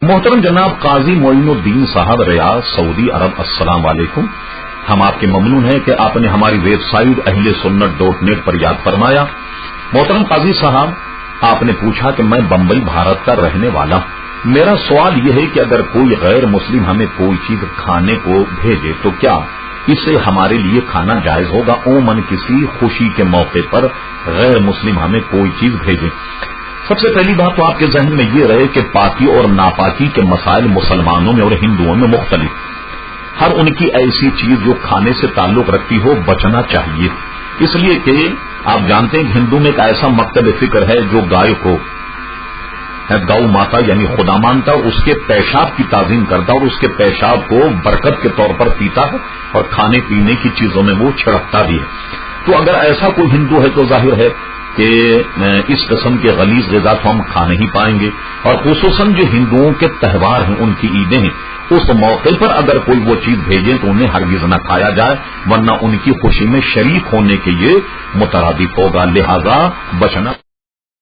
محترم جناب قاضی معین الدین صاحب ریاض سعودی عرب، السلام علیکم۔ ہم آپ کے ممنون ہیں کہ آپ نے ہماری ویب سائٹ ahl-sunnat.net پر یاد فرمایا۔ محترم قاضی صاحب، آپ نے پوچھا کہ میں بمبئی بھارت کا رہنے والا ہوں، میرا سوال یہ ہے کہ اگر کوئی غیر مسلم ہمیں کوئی چیز کھانے کو بھیجے تو کیا اسے ہمارے لیے کھانا جائز ہوگا؟ عموماً کسی خوشی کے موقع پر غیر مسلم ہمیں کوئی چیز بھیجے۔ سب سے پہلی بات تو آپ کے ذہن میں یہ رہے کہ پاکی اور ناپاکی کے مسائل مسلمانوں میں اور ہندوؤں میں مختلف، ہر ان کی ایسی چیز جو کھانے سے تعلق رکھتی ہو بچنا چاہیے، اس لیے کہ آپ جانتے ہیں کہ ہندو میں ایک ایسا مکتب فکر ہے جو گائے کو گاؤ ماتا یعنی خدا مانتا اور اس کے پیشاب کی تعظیم کرتا اور اس کے پیشاب کو برکت کے طور پر پیتا ہے اور کھانے پینے کی چیزوں میں وہ چھڑکتا بھی ہے۔ تو اگر ایسا کوئی ہندو ہے تو ظاہر ہے کہ اس قسم کے غلیظ غذا کو ہم کھا نہیں پائیں گے، اور خصوصاً جو ہندوؤں کے تہوار ہیں، ان کی عیدیں ہیں، اس موقع پر اگر کوئی وہ چیز بھیجے تو انہیں ہرگز نہ کھایا جائے، ورنہ ان کی خوشی میں شریک ہونے کے یہ مترادف ہوگا، لہذا بچنا